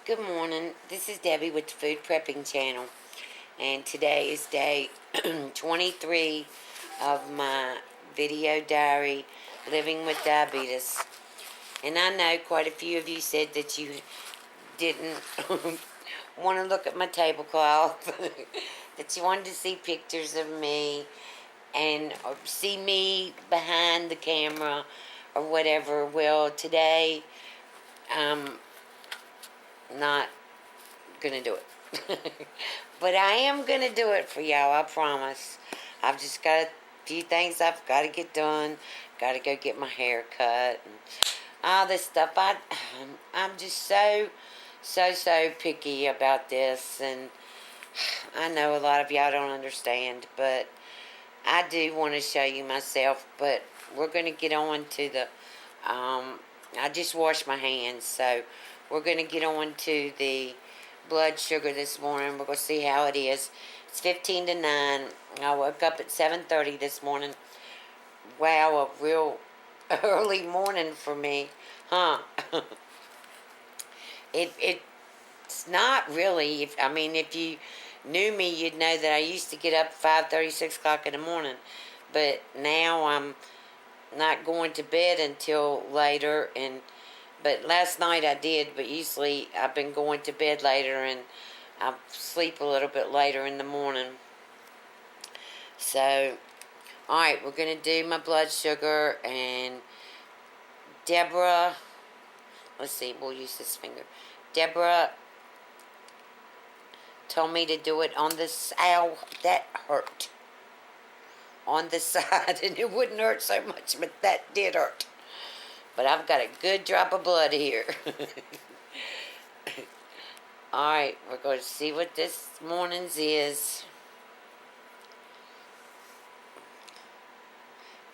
Good morning. This is Debbie with the Food Prepping channel, and today is day 23 of my video diary, Living with Diabetes. And I know quite a few of you said that you didn't want to look at my tablecloth, that you wanted to see pictures of me and or see me behind the camera or whatever. Well, today not gonna do it. But I am gonna do it for y'all, I promise. I've just got a few things I've got to get done. Got to go get my hair cut and all this stuff. I'm just so picky about this, and I know a lot of y'all don't understand, but I do want to show you myself. But we're gonna get on to the I just washed my hands, so we're going to get on to the blood sugar this morning. We're going to see how it is. It's 15 to 9. I woke up at 7:30 this morning. Wow, a real early morning for me, huh? It's not really. If you knew me, you'd know that I used to get up 5:30, 6 o'clock in the morning. But now I'm not going to bed until later, but last night I did, but usually I've been going to bed later and I sleep a little bit later in the morning. So, alright, we're going to do my blood sugar, and Deborah, let's see, we'll use this finger. Deborah told me to do it on this, ow, that hurt. On the side, and it wouldn't hurt so much, but that did hurt. But I've got a good drop of blood here. Alright, we're going to see what this morning's is.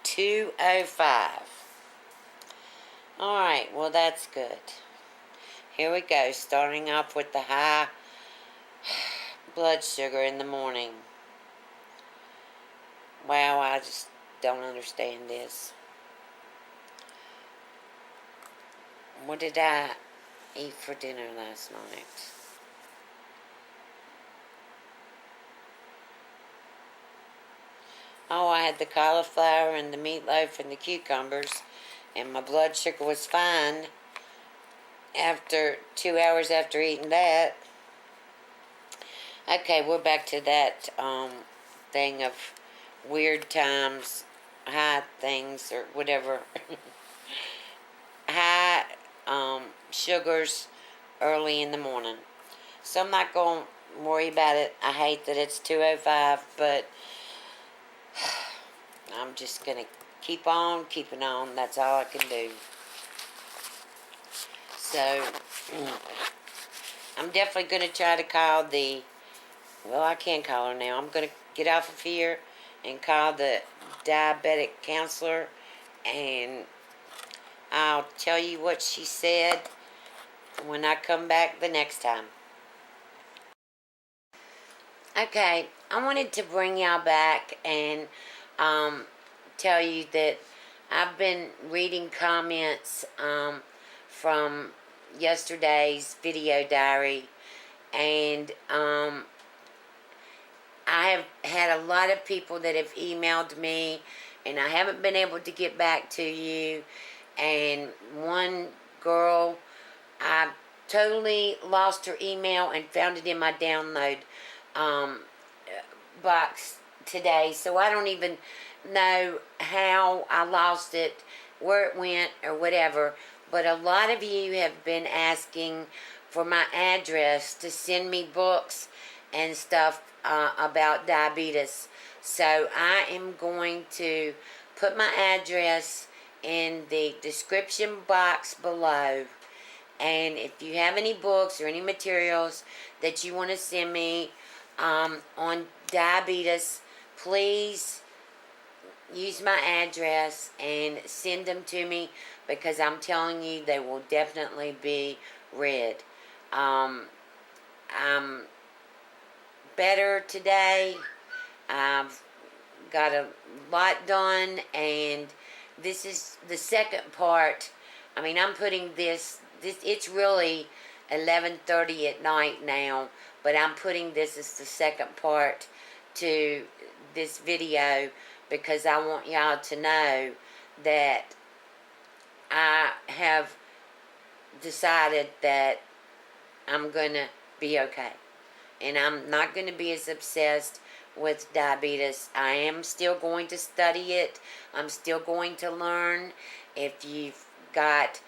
205. Alright, well that's good. Here we go, starting off with the high blood sugar in the morning. Wow, I just don't understand this. What did I eat for dinner last night? Oh, I had the cauliflower and the meatloaf and the cucumbers, and my blood sugar was fine after 2 hours after eating that. Okay, we're back to that thing of weird times, high things, or whatever. High sugars early in the morning. So I'm not going to worry about it. I hate that it's 2:05, but I'm just going to keep on keeping on. That's all I can do. So I'm definitely going to try to call I can't call her now. I'm going to get off of here and call the diabetic counselor, and I'll tell you what she said when I come back the next time. Okay, I wanted to bring y'all back and tell you that I've been reading comments from yesterday's video diary, and I have had a lot of people that have emailed me, and I haven't been able to get back to you. And one girl, I totally lost her email and found it in my download box today. So I don't even know how I lost it, where it went, or whatever. But a lot of you have been asking for my address to send me books and stuff about diabetes. So I am going to put my address in the description box below, and if you have any books or any materials that you want to send me on diabetes, please use my address and send them to me, because I'm telling you, they will definitely be read. I'm better today. I've got a lot done, and this is the second part. I'm putting this it's really 11:30 at night now, but I'm putting this as the second part to this video because I want y'all to know that I have decided that I'm gonna be okay. And I'm not gonna be as obsessed with diabetes. I am still going to study it. I'm still going to learn. If you've got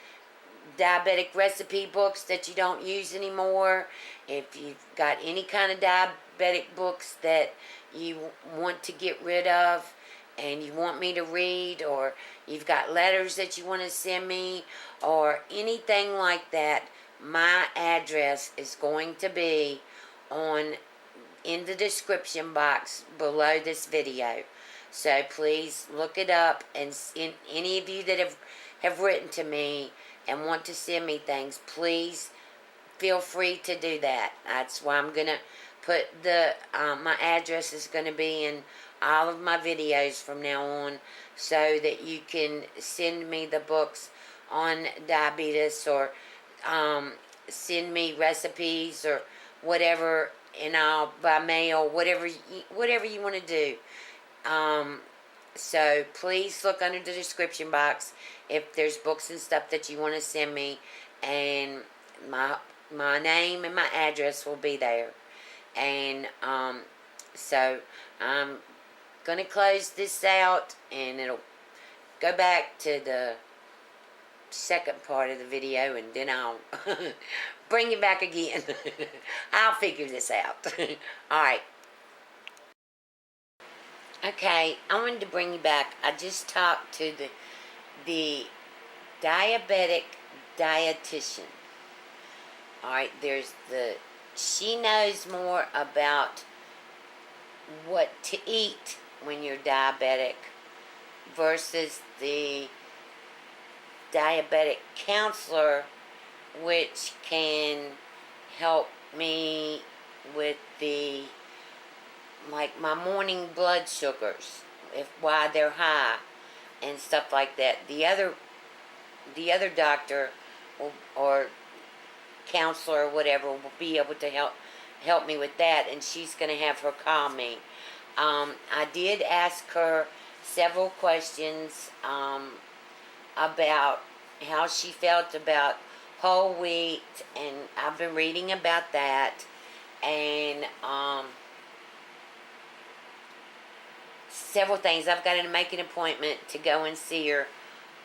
diabetic recipe books that you don't use anymore, if you've got any kind of diabetic books that you want to get rid of and you want me to read, or you've got letters that you want to send me, or anything like that, my address is going to be on in the description box below this video. So please look it up, and any of you that have written to me and want to send me things, please feel free to do that. That's why I'm gonna put my address is gonna be in all of my videos from now on, so that you can send me the books on diabetes, or send me recipes or whatever, and I'll by mail, whatever you want to do. So please look under the description box if there's books and stuff that you want to send me, and my name and my address will be there. And so I'm gonna close this out, and it'll go back to the second part of the video, and then I'll bring it back again. I'll figure this out. Alright. Okay, I wanted to bring you back. I just talked to the diabetic dietitian. Alright, she knows more about what to eat when you're diabetic versus the diabetic counselor, which can help me with my morning blood sugars, why they're high and stuff like that. The other doctor or counselor or whatever will be able to help me with that, and she's going to have her call me. I did ask her several questions about how she felt about whole wheat, and I've been reading about that, and several things. I've got to make an appointment to go and see her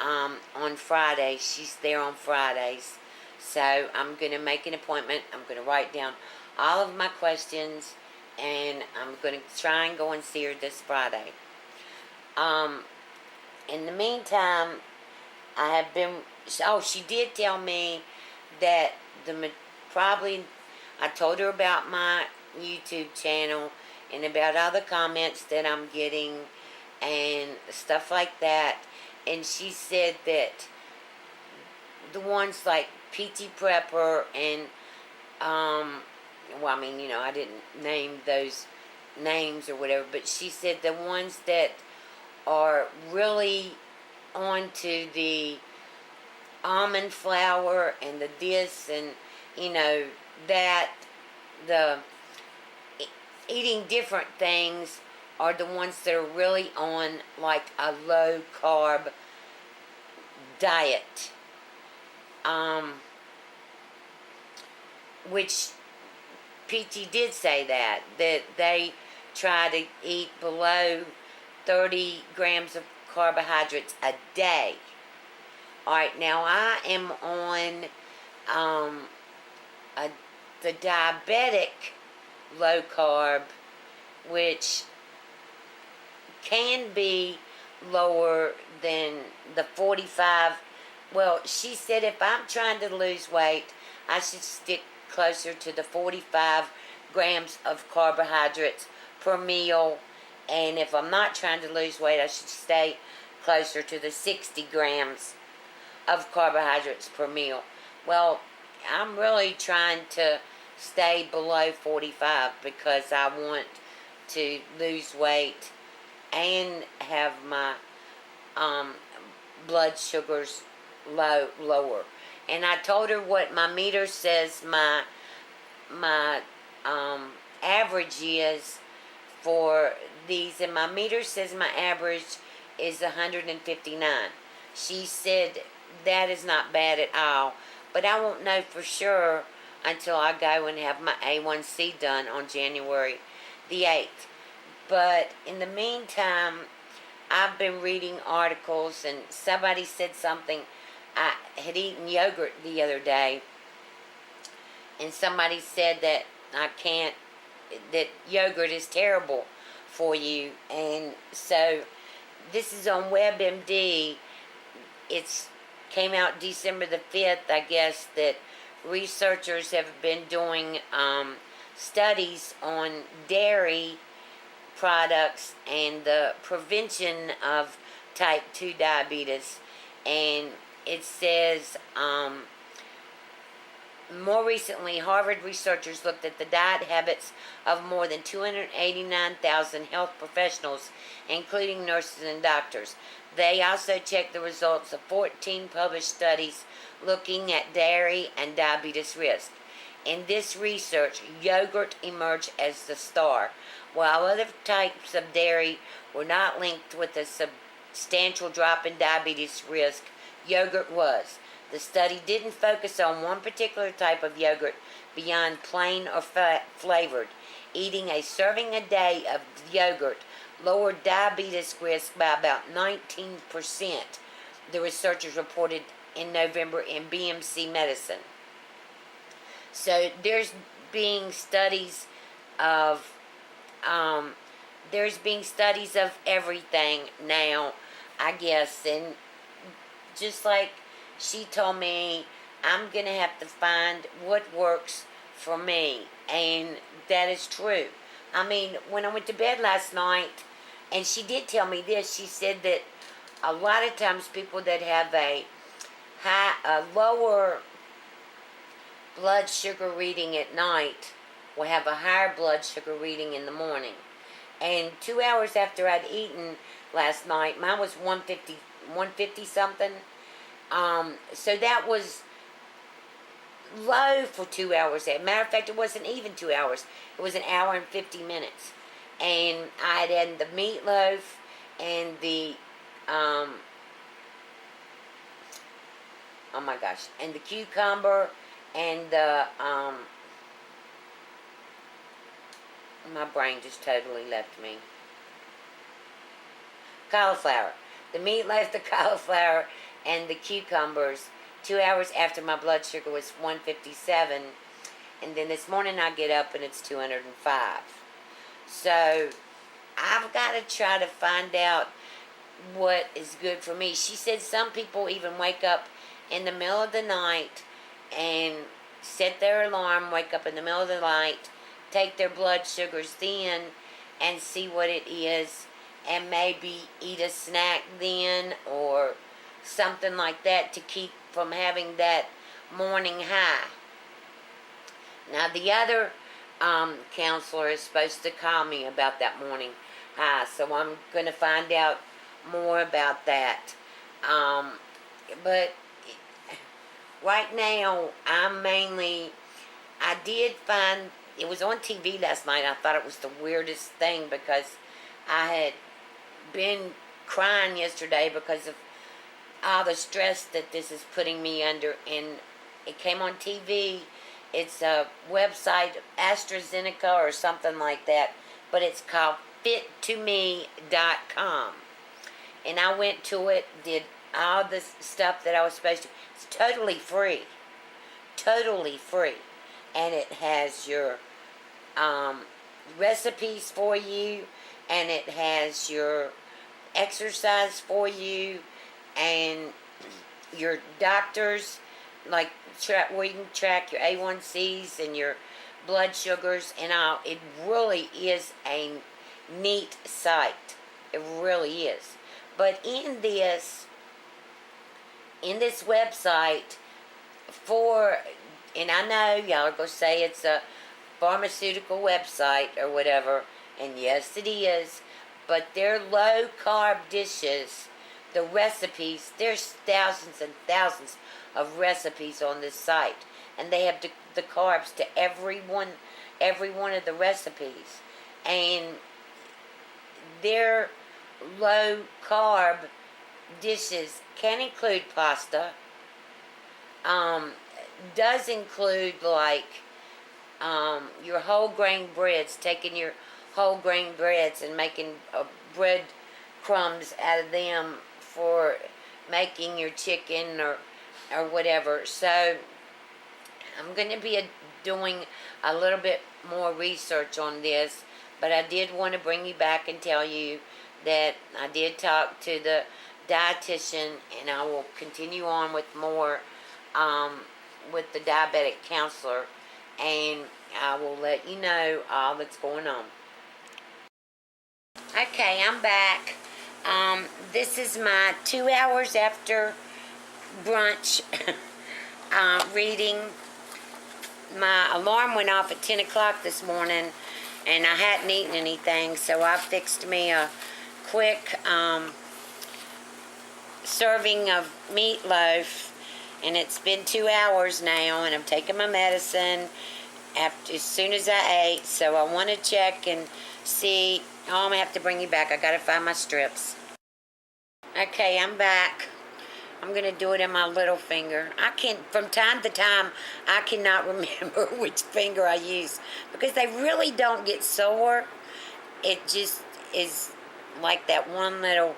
on Friday. She's there on Fridays. So I'm going to make an appointment. I'm going to write down all of my questions, and I'm going to try and go and see her this Friday. In the meantime, I have been... Oh, she did tell me that I told her about my YouTube channel and about all the comments that I'm getting and stuff like that. And she said that the ones like PT Prepper and, I didn't name those names or whatever, but she said the ones that are really onto the almond flour and the this and, that the eating different things are the ones that are really on like a low carb diet. Which PT did say that they try to eat below 30 grams of carbohydrates a day. Alright, now I am on the diabetic low carb, which can be lower than the 45. Well, she said if I'm trying to lose weight, I should stick closer to the 45 grams of carbohydrates per meal. And if I'm not trying to lose weight, I should stay closer to the 60 grams of carbohydrates per meal. Well, I'm really trying to stay below 45 because I want to lose weight and have my blood sugars lower. And I told her what my meter says my average is for these, and my meter says my average is 159. She said that is not bad at all, but I won't know for sure until I go and have my A1C done on January the 8th. But in the meantime, I've been reading articles, and somebody said something. I had eaten yogurt the other day, and somebody said that that yogurt is terrible for you. And so this is on WebMD. It's came out December the 5th, I guess, that researchers have been doing studies on dairy products and the prevention of type 2 diabetes. And it says, more recently, Harvard researchers looked at the diet habits of more than 289,000 health professionals, including nurses and doctors. They also checked the results of 14 published studies looking at dairy and diabetes risk. In this research, yogurt emerged as the star. While other types of dairy were not linked with a substantial drop in diabetes risk, yogurt was. The study didn't focus on one particular type of yogurt beyond plain or flavored. Eating a serving a day of yogurt lowered diabetes risk by about 19%, the researchers reported in November in BMC Medicine. So there's being studies of everything now, I guess. And just like she told me, I'm going to have to find what works for me. And that is true. I mean, when I went to bed last night, and she did tell me this, she said that a lot of times people that have a lower blood sugar reading at night will have a higher blood sugar reading in the morning. And 2 hours after I'd eaten last night, mine was 150 something. So that was low for 2 hours. As a matter of fact, it wasn't even 2 hours. It was an hour and 50 minutes. And I had had the meatloaf and the, and the cucumber and the, my brain just totally left me. Cauliflower. The meatloaf, the cauliflower, and the cucumbers 2 hours after my blood sugar was 157. And then this morning I get up and it's 205. So I've got to try to find out what is good for me. She said some people even wake up in the middle of the night and set their alarm, wake up in the middle of the night, take their blood sugars then and see what it is, and maybe eat a snack then or something like that to keep from having that morning high. Now the other counselor is supposed to call me about that morning high, so I'm going to find out more about that. But right now, I did find, it was on TV last night. I thought it was the weirdest thing because I had been crying yesterday because of all the stress that this is putting me under, and it came on TV. It's a website, AstraZeneca or something like that, but it's called fit2me.com. And I went to it, did all the stuff that I was supposed to. It's totally free. Totally free. And it has your recipes for you, and it has your exercise for you, and your doctors, like where you can track your A1Cs and your blood sugars and all. It really is a neat site. It really is. But in this website and I know y'all are going to say it's a pharmaceutical website or whatever, and yes it is, but they're low carb dishes the recipes. There's thousands and thousands of recipes on this site, and they have the carbs to every one of the recipes, and their low carb dishes can include pasta. Does include like your whole grain breads, taking your whole grain breads and making bread crumbs out of them for making your chicken or whatever. So I'm going to be doing a little bit more research on this, but I did want to bring you back and tell you that I did talk to the dietitian, and I will continue on with more with the diabetic counselor, and I will let you know all that's going on. Okay, I'm back. This is my 2 hours after brunch reading. My alarm went off at 10 o'clock this morning, and I hadn't eaten anything, so I fixed me a quick serving of meatloaf, and it's been 2 hours now, and I'm taking my medicine as soon as I ate, so I want to check and see. Oh, I'm going to have to bring you back. I got to find my strips. Okay, I'm back. I'm going to do it in my little finger. From time to time, I cannot remember which finger I use because they really don't get sore. It just is like that one little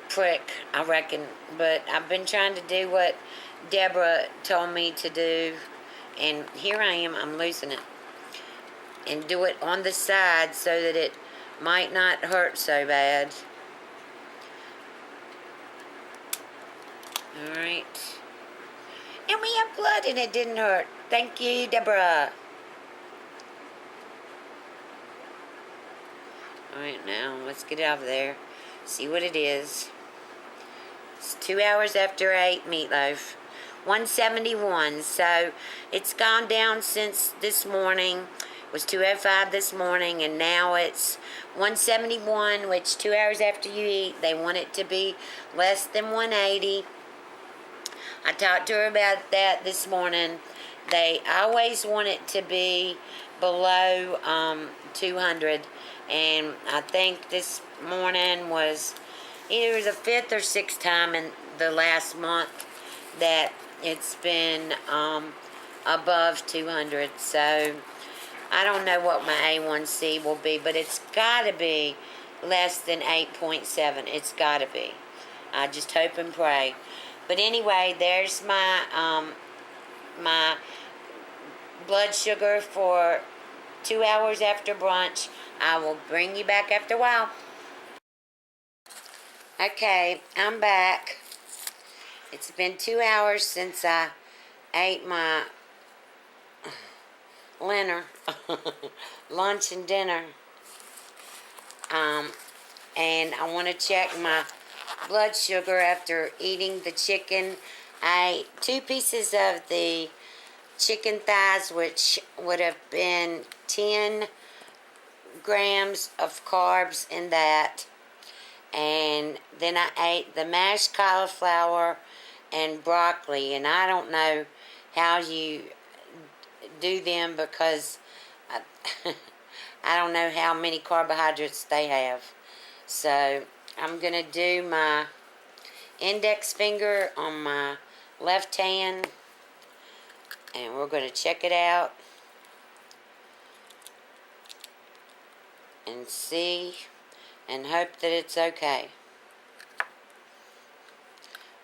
prick, I reckon. But I've been trying to do what Deborah told me to do, and here I am. I'm losing it. And do it on the side so that it might not hurt so bad. Alright. And we have blood and it didn't hurt. Thank you, Deborah. Alright, now let's get out of there. See what it is. It's 2 hours after I ate meatloaf. 171. So it's gone down since this morning. It was 205 this morning, and now it's 171, which 2 hours after you eat, they want it to be less than 180. I talked to her about that this morning. They always want it to be below 200, and I think this morning was either the 5th or 6th time in the last month that it's been above 200, so I don't know what my A1C will be, but it's got to be less than 8.7. It's got to be. I just hope and pray. But anyway, there's my my blood sugar for 2 hours after brunch. I will bring you back after a while. Okay, I'm back. It's been 2 hours since I ate my lunch and dinner. And I want to check my blood sugar after eating the chicken. I ate 2 pieces of the chicken thighs, which would have been 10 grams of carbs in that. And then I ate the mashed cauliflower and broccoli. And I don't know how you do them because I don't know how many carbohydrates they have. So I'm going to do my index finger on my left hand, and we're going to check it out and see and hope that it's okay.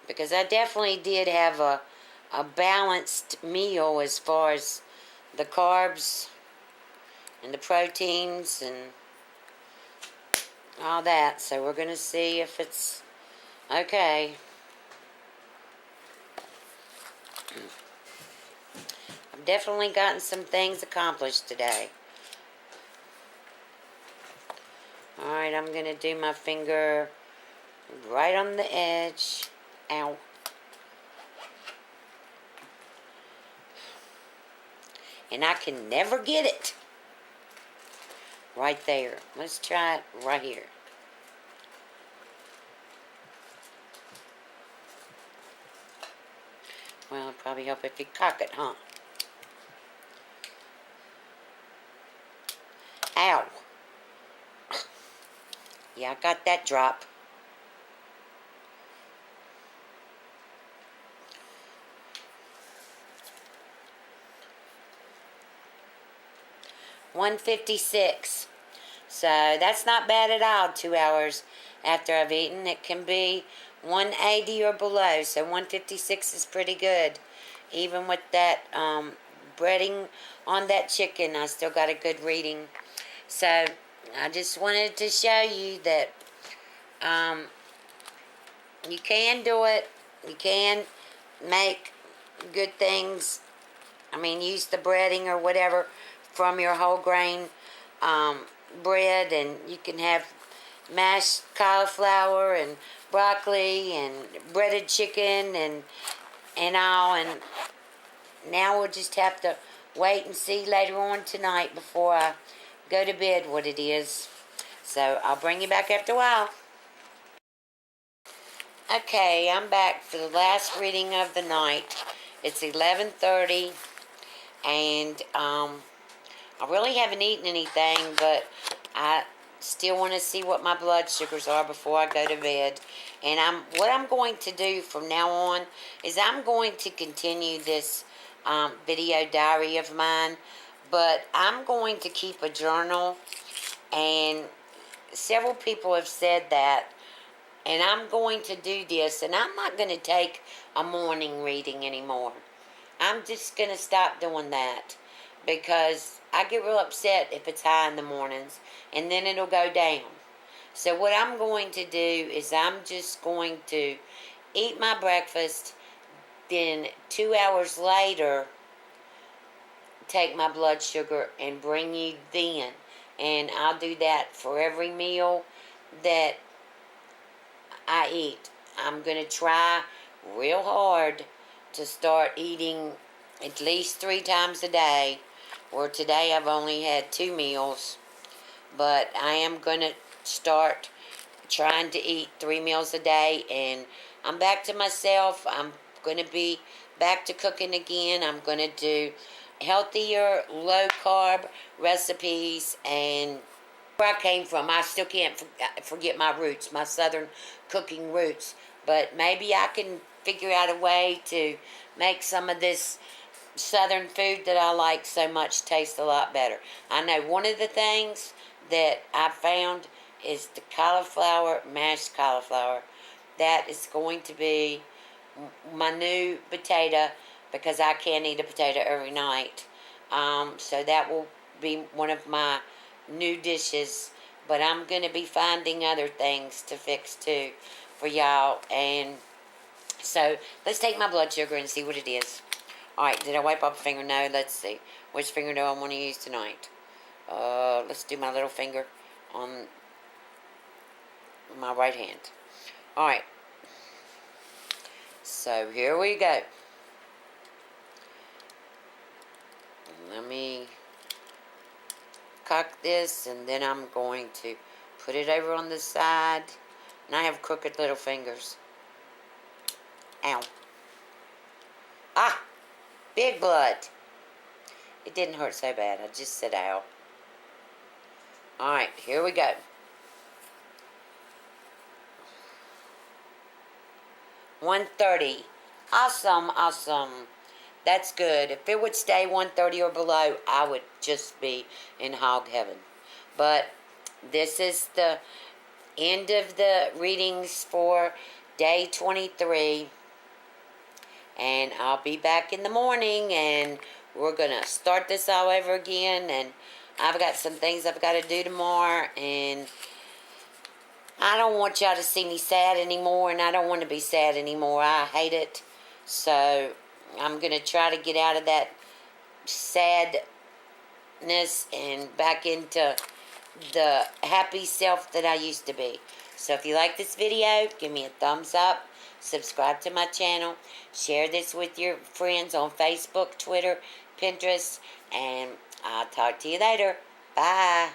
Because I definitely did have a balanced meal as far as the carbs and the proteins and all that. So we're going to see if it's okay. I've definitely gotten some things accomplished today. Alright, I'm going to do my finger right on the edge. Ow. And I can never get it. Right there. Let's try it right here. Well, it'd probably help if you cock it, huh? Ow. Yeah, I got that drop. $1.56. So that's not bad at all, 2 hours after I've eaten. It can be 180 or below, so 156 is pretty good. Even with that breading on that chicken, I still got a good reading. So I just wanted to show you that you can do it. You can make good things. I mean, use the breading or whatever from your whole grain bread, and you can have mashed cauliflower and broccoli and breaded chicken and all. And now we'll just have to wait and see later on tonight before I go to bed what it is. So I'll bring you back after a while. Okay, I'm back for the last reading of the night. It's 11:30, and I really haven't eaten anything, but I still want to see what my blood sugars are before I go to bed. And what I'm going to do from now on is I'm going to continue this video diary of mine, but I'm going to keep a journal, and several people have said that, and I'm going to do this, and I'm not going to take a morning reading anymore. I'm just going to stop doing that, because I get real upset if it's high in the mornings, and then it'll go down. So what I'm going to do is I'm just going to eat my breakfast, then 2 hours later take my blood sugar and bring you then. And I'll do that for every meal that I eat. I'm going to try real hard to start eating at least 3 times a day. Or today I've only had 2 meals. But I am going to start trying to eat 3 meals a day. And I'm back to myself. I'm going to be back to cooking again. I'm going to do healthier, low-carb recipes. And where I came from, I still can't forget my roots, my southern cooking roots. But maybe I can figure out a way to make some of this southern food that I like so much taste a lot better. I know one of the things that I found is the cauliflower, mashed cauliflower. That is going to be my new potato, because I can't eat a potato every night. So that will be one of my new dishes. But I'm going to be finding other things to fix too for y'all. And so let's take my blood sugar and see what it is. Alright, did I wipe off a finger? No, let's see. Which finger do I want to use tonight? Let's do my little finger on my right hand. Alright. So here we go. Let me cock this, and then I'm going to put it over on the side. And I have crooked little fingers. Ow. Ah! Big blood. It didn't hurt so bad. I just said ow. Alright, here we go. $1.30. Awesome, awesome. That's good. If it would stay $1.30 or below, I would just be in hog heaven. But this is the end of the readings for day 23. And I'll be back in the morning, and we're going to start this all over again. And I've got some things I've got to do tomorrow, and I don't want y'all to see me sad anymore, and I don't want to be sad anymore. I hate it. So I'm going to try to get out of that sadness and back into the happy self that I used to be. So if you like this video, give me a thumbs up. Subscribe to my channel. Share this with your friends on Facebook, Twitter, Pinterest. And I'll talk to you later. Bye.